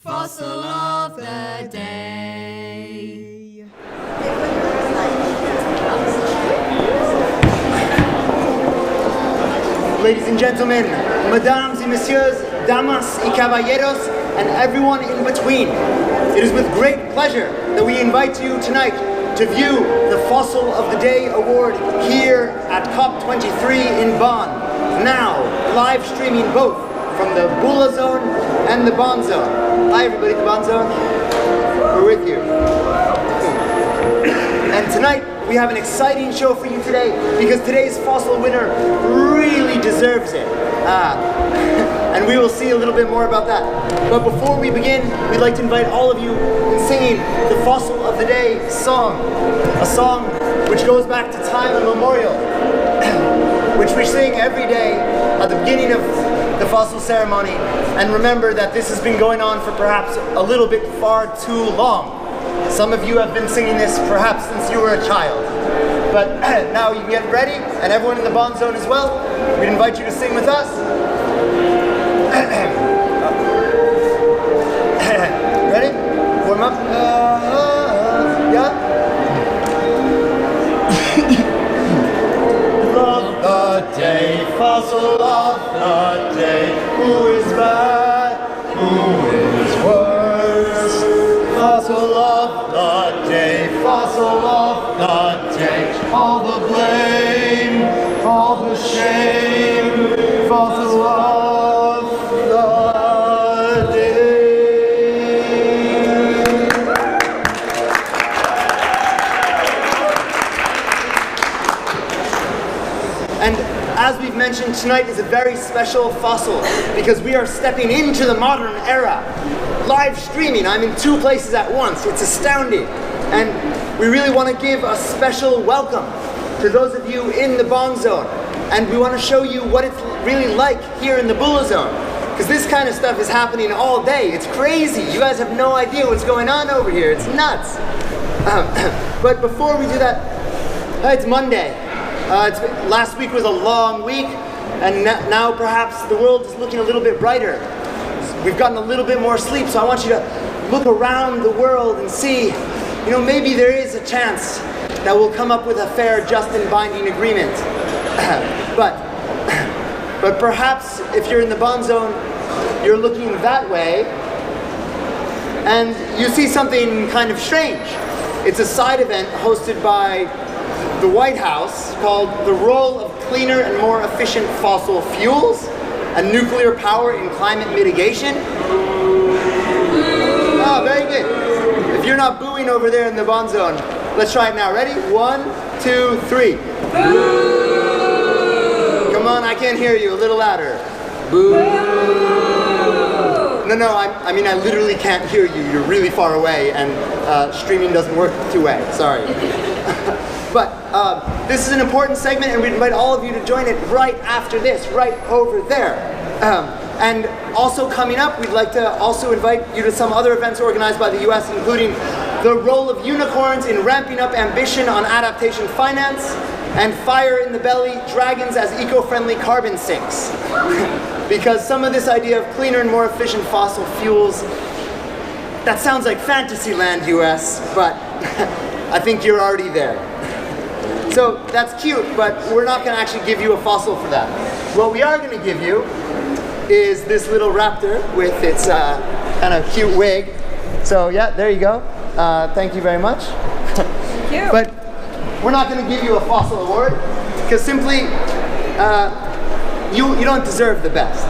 Fossil of the day. Ladies and gentlemen, mesdames et messieurs, damas y caballeros, and everyone in between, it is with great pleasure that we invite you tonight to view the Fossil of the Day Award here at COP23 in Bonn. Now, live streaming both from the Bula Zone and the Bonn Zone. Hi everybody, the Bonn Zone. We're with you. And tonight, we have an exciting show for you today because today's fossil winner really deserves it. And we will see a little bit more about that. But before we begin, we'd like to invite all of you in singing the Fossil of the Day song. A song which goes back to time immemorial, which we sing every day at the beginning of the fossil ceremony. And remember that this has been going on for perhaps a little bit far too long. Some of you have been singing this perhaps since you were a child. But now you can get ready, and everyone in the Bonn Zone as well. We'd invite you to sing with us. Ready? Warm up. Yeah? Of the day, fossil of the day. Who is bad? Who is worse? Fossil of the day, fossil of the day. All the blame, all the shame, fossil of the day. And as we've mentioned, tonight is a very special fossil because we are stepping into the modern era. Live streaming, I'm in two places at once. It's astounding. And we really want to give a special welcome to those of you in the Bonn Zone. And we want to show you what it's really like here in the Bula Zone. Because this kind of stuff is happening all day. It's crazy. You guys have no idea what's going on over here. It's nuts. But before we do that, it's Monday. Last week was a long week, and now perhaps the world is looking a little bit brighter. We've gotten a little bit more sleep, so I want you to look around the world and see, maybe there is a chance that we'll come up with a fair, just, and binding agreement. But perhaps if you're in the Bonn Zone, you're looking that way, and you see something kind of strange. It's a side event hosted by the White House called The Role of Cleaner and More Efficient Fossil Fuels and Nuclear Power in Climate Mitigation. Oh, very good. If you're not booing over there in the Bonn Zone, let's try it now. Ready? 1, 2, 3. Boo! Come on, I can't hear you. A little louder. Boo! No, I mean I literally can't hear you. You're really far away, and streaming doesn't work two-way. Sorry. But this is an important segment, and we'd invite all of you to join it right after this, right over there. And also coming up, we'd like to also invite you to some other events organized by the US, including the role of unicorns in ramping up ambition on adaptation finance, and Fire in the Belly, dragons as eco-friendly carbon sinks. Because some of this idea of cleaner and more efficient fossil fuels, that sounds like fantasy land, US, but I think you're already there. So that's cute, but we're not going to actually give you a fossil for that. What we are going to give you is this little raptor with its kind of cute wig. So yeah, there you go. Thank you very much. Thank you. But we're not going to give you a fossil award because simply you don't deserve the best.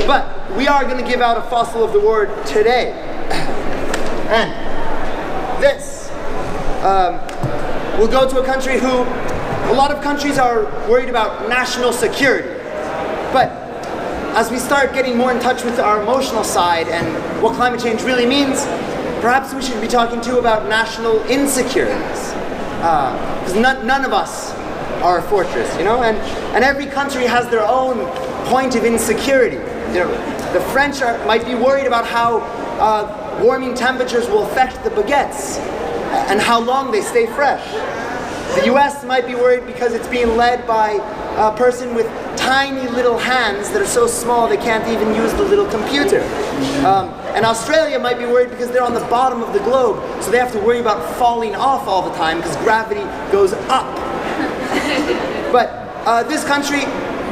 But we are going to give out a fossil of the award today. And this will go to a country who, a lot of countries are worried about national security. But as we start getting more in touch with our emotional side and what climate change really means, perhaps we should be talking too about national insecurities. Because none of us are a fortress, and every country has their own point of insecurity. The French might be worried about how warming temperatures will affect the baguettes and how long they stay fresh. The US might be worried because it's being led by a person with tiny little hands that are so small they can't even use the little computer. And Australia might be worried because they're on the bottom of the globe, so they have to worry about falling off all the time because gravity goes up. But this country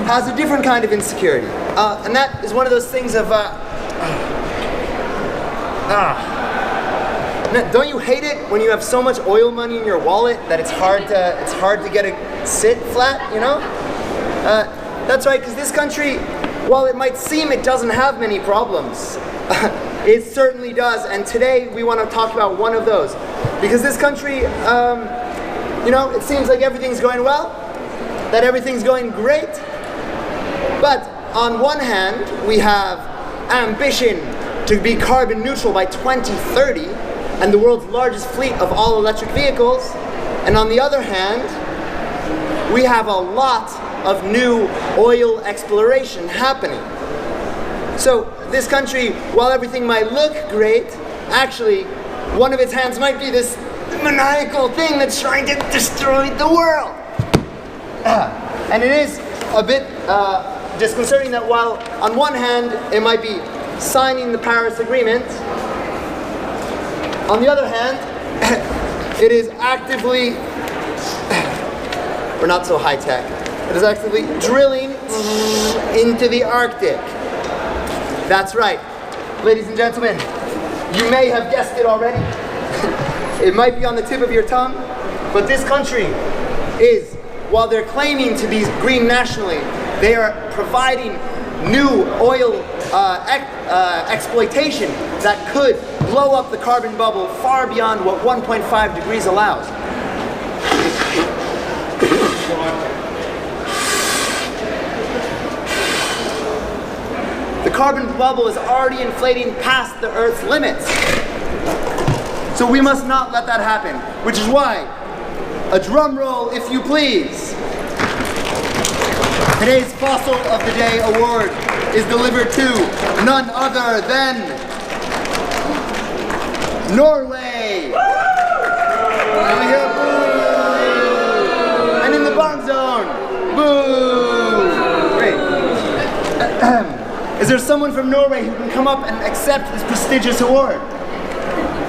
has a different kind of insecurity. And that is one of those things of, don't you hate it when you have so much oil money in your wallet that it's hard to get it sit flat, you know? That's right, because this country, while it might seem it doesn't have many problems, it certainly does, and today we want to talk about one of those. Because this country, you know, it seems like everything's going well, that everything's going great, but on one hand, we have ambition to be carbon neutral by 2030, and the world's largest fleet of all electric vehicles, and on the other hand, we have a lot of new oil exploration happening. So this country, while everything might look great, actually one of its hands might be this maniacal thing that's trying to destroy the world. And it is a bit disconcerting that while on one hand it might be signing the Paris Agreement, on the other hand, it is actively, we're not so high tech, it is actively drilling into the Arctic. That's right, ladies and gentlemen, you may have guessed it already. It might be on the tip of your tongue, but this country is, while they're claiming to be green nationally, they are providing new oil exploitation that could blow up the carbon bubble far beyond what 1.5 degrees allows. The carbon bubble is already inflating past the Earth's limits. So we must not let that happen, which is why, a drum roll if you please. Today's Fossil of the Day award is delivered to none other than Norway! And we hear boo! And in the bond zone, boo! Great. Is there someone from Norway who can come up and accept this prestigious award?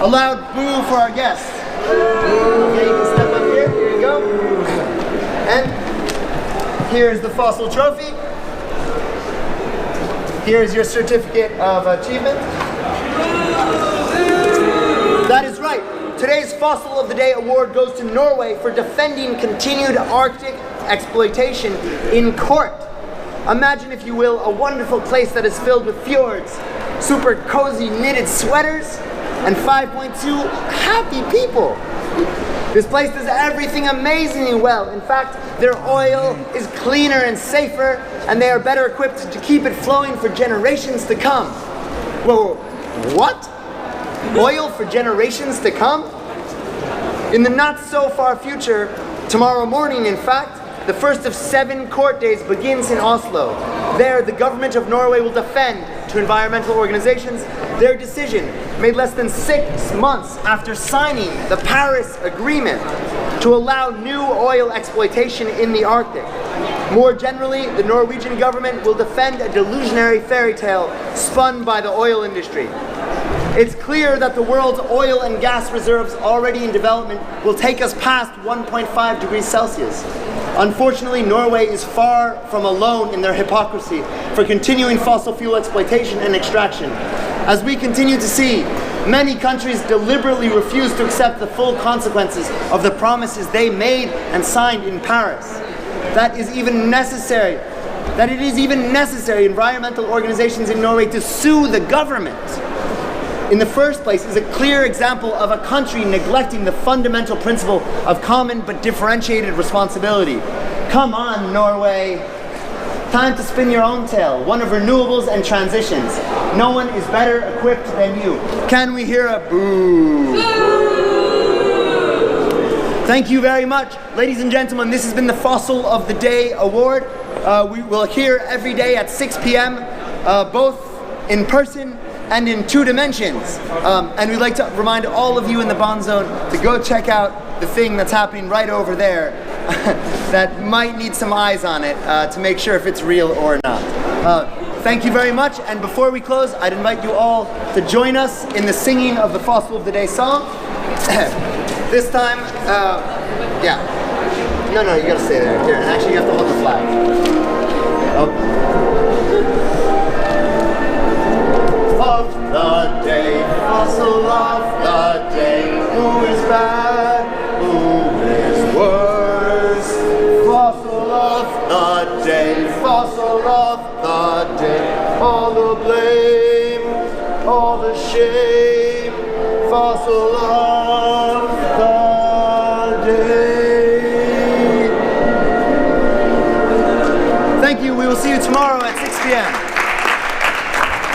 A loud boo for our guest. Okay, you can step up here. Here you go. And here's the Fossil Trophy. Here's your certificate of achievement. That is right. Today's Fossil of the Day award goes to Norway for defending continued Arctic exploitation in court. Imagine, if you will, a wonderful place that is filled with fjords, super cozy knitted sweaters, and 5.2 happy people. This place does everything amazingly well. In fact, their oil is cleaner and safer, and they are better equipped to keep it flowing for generations to come. Whoa, what? Oil for generations to come? In the not so far future, tomorrow morning in fact, the first of 7 court days begins in Oslo. There, the government of Norway will defend to environmental organizations their decision, made less than 6 months after signing the Paris Agreement, to allow new oil exploitation in the Arctic. More generally, the Norwegian government will defend a delusionary fairy tale spun by the oil industry. It's clear that the world's oil and gas reserves already in development will take us past 1.5 degrees Celsius. Unfortunately, Norway is far from alone in their hypocrisy for continuing fossil fuel exploitation and extraction. As we continue to see, many countries deliberately refuse to accept the full consequences of the promises they made and signed in Paris. That it is even necessary, environmental organizations in Norway to sue the government in the first place is a clear example of a country neglecting the fundamental principle of common but differentiated responsibility. Come on, Norway. Time to spin your own tale, one of renewables and transitions. No one is better equipped than you. Can we hear a boo? Thank you very much. Ladies and gentlemen, this has been the Fossil of the Day Award. We will hear every day at 6 p.m., both in person and in 2 dimensions. And we'd like to remind all of you in the Bond Zone to go check out the thing that's happening right over there. that might need some eyes on it to make sure if it's real or not. Thank you very much, and before we close, I'd invite you all to join us in the singing of the Fossil of the Day song. This time, yeah. No, you gotta stay there. Here, and actually you have to hold the flag. Oh. Of the day, fossil of the day, who is bad, who is worse? Fossil of the day, fossil of the day, all the blame, all the shame, fossil of the day. Thank you, we will see you tomorrow at 6 p.m.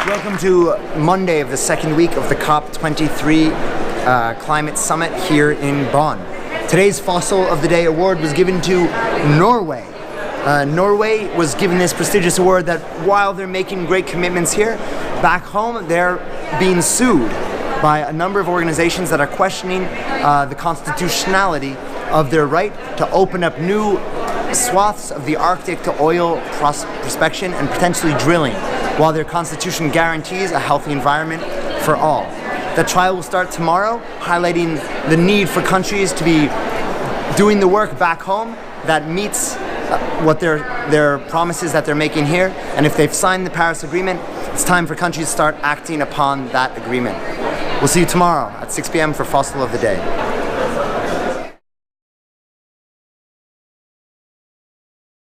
Welcome to Monday of the second week of the COP23 Climate Summit here in Bonn. Today's Fossil of the Day award was given to Norway. Norway was given this prestigious award that while they're making great commitments here, back home they're being sued by a number of organizations that are questioning the constitutionality of their right to open up new swaths of the Arctic to oil prospection and potentially drilling, while their constitution guarantees a healthy environment for all. The trial will start tomorrow, highlighting the need for countries to be doing the work back home that meets what their promises that they're making here. And if they've signed the Paris Agreement, it's time for countries to start acting upon that agreement. We'll see you tomorrow at 6 p.m. for Fossil of the Day.